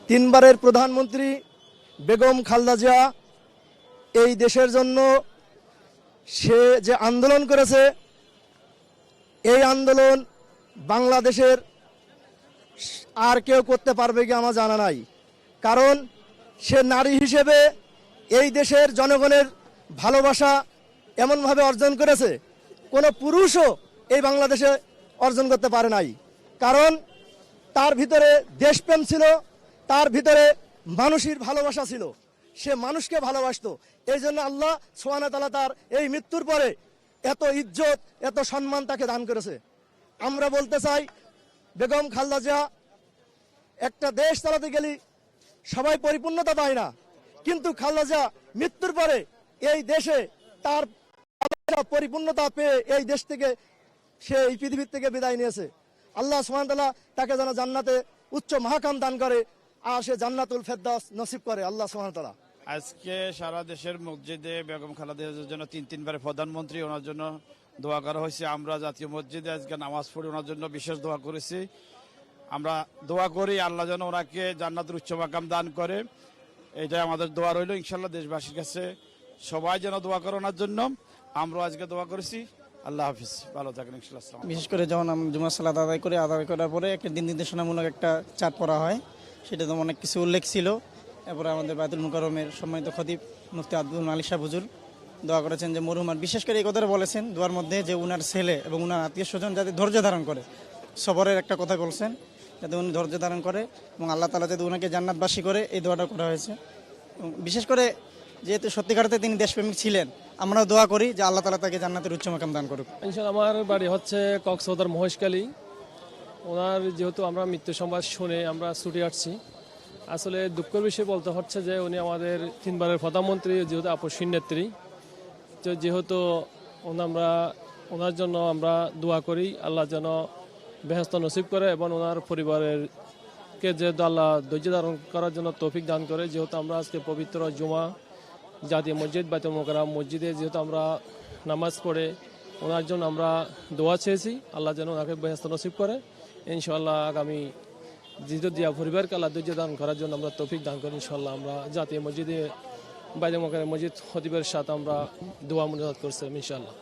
তিনবারের প্রধানমন্ত্রী বেগম খালেদা জিয়া এই দেশের জন্য সে যে আন্দোলন করেছে, এই আন্দোলন বাংলাদেশের আর কেউ করতে পারবে কি আমার জানা নাই। কারণ সে নারী হিসেবে এই দেশের জনগণের ভালোবাসা এমনভাবে অর্জন করেছে কোনো পুরুষও এই বাংলাদেশে অর্জন করতে পারে নাই। কারণ তার ভিতরে দেশপ্রেম ছিল, তার ভিতরে মানুষের ভালোবাসা ছিল, সে মানুষকে ভালোবাসতো। এই জন্য আল্লাহ সুবহানাহু ওয়া তাআলা তার এই মৃত্যুর পরে এত ইজ্জত, এত সম্মান তাকে দান করেছে। আমরা বলতে চাই, বেগম খালেদা জিয়া, একটা দেশ চালাতে গেলে সবাই পরিপূর্ণতা পায় না, কিন্তু খালেদা জিয়া মৃত্যুর পরে এই দেশে তার পরিপূর্ণতা পেয়ে এই দেশ থেকে, সে এই পৃথিবীর থেকে বিদায় নিয়েছে। আল্লাহ সুবহানাহু ওয়া তাআলা তাকে যেন জান্নাতে উচ্চ মাকাম দান করে আর সে জান্নাতুল ফেরদাউস নসিব করে আল্লাহ সুবহানাহু ওয়া তাআলা। আজকে সারা দেশের মসজিদে বেগম খালেদা জিয়ার জন্য তিনবারের প্রধানমন্ত্রী, ওনার জন্য দোয়া করা হয়েছে। আমরা জাতীয় মসজিদে আজকে নামাজ পড়ে ওনার জন্য বিশেষ দোয়া করেছি। আমরা দোয়া করি আল্লাহ যেন ওনাকে জান্নাতের উচ্চ মাকাম দান করে, এটাই আমাদের দোয়া রইল। ইনশাল্লাহ দেশবাসীর কাছে সবাই যেন দোয়া করে ওনার জন্য। আমরা আজকে দোয়া করেছি। আল্লাহ হাফিজ, ভালো থাকেন ইনশাল্লাহ। বিশেষ করে যখন আমরা জুমার সালাত আদায় করার পরে একটা দিন নির্দেশনামূলক একটা চাঁদ পড়া হয়, সেটা তো অনেক কিছু উল্লেখ ছিল। এরপরে আমাদের বায়তুল মুকাররমের সম্মানিত খতিব মুফতি আব্দুল মালিক সাহেব হুজুর দোয়া করেছেন যে মরহুমার, বিশেষ করে এই কথাটা বলেছেন দোয়ার মধ্যে যে উনার ছেলে এবং উনার আত্মীয় স্বজন যাতে ধৈর্য ধারণ করে, সবরের একটা কথা বলছেন, যাতে উনি ধৈর্য ধারণ করে এবং আল্লাহ তাআলা যাতে উনাকে জান্নাতবাসী করে, এই দোয়াটা করা হয়েছে। বিশেষ করে যেহেতু সত্যিকারতে তিনি দেশপ্রেমিক ছিলেন, আমরাও দোয়া করি যে আল্লাহ তাআলা তাকে জান্নাতের উচ্চ মাকাম দান করুক। ইনশাআল্লাহ। আমার বাড়ি হচ্ছে কক্সবাজার মহেশখালী। ওনার যেহেতু আমরা মৃত্যু সংবাদ শুনে আমরা ছুটে আসছি, আসলে দুঃখের বিষয় বলতে হচ্ছে যে উনি আমাদের তিনবারের প্রধানমন্ত্রী, যেহেতু আপসীন নেত্রী, তো যেহেতু ওনার জন্য আমরা দোয়া করি আল্লাহ যেন বেহেশত নসিব করে এবং ওনার পরিবারেরকে যেহেতু আল্লাহ ধৈর্য ধারণ করার জন্য তৌফিক দান করে। যেহেতু আমরা আজকে পবিত্র জুমা জাতীয় মসজিদ বাইতুল মুকাররম মসজিদে যেহেতু আমরা নামাজ পড়ে ওনার জন্য আমরা দোয়া চেয়েছি, আল্লাহ যেন ওনাকে বেহেশত নসিব করে। ইনশাআল্লাহ আগামী যেহেতু দিয়া পরিবারকে আল্লাহ ধৈর্য দান করার জন্য আমরা তৌফিক দান করি। ইনশাআল্লাহ আমরা জাতীয় মসজিদে বাইতুল মুকাররম মসজিদ খতিবের সাথে আমরা দোয়া মুনাজাত করছি ইনশাআল্লাহ।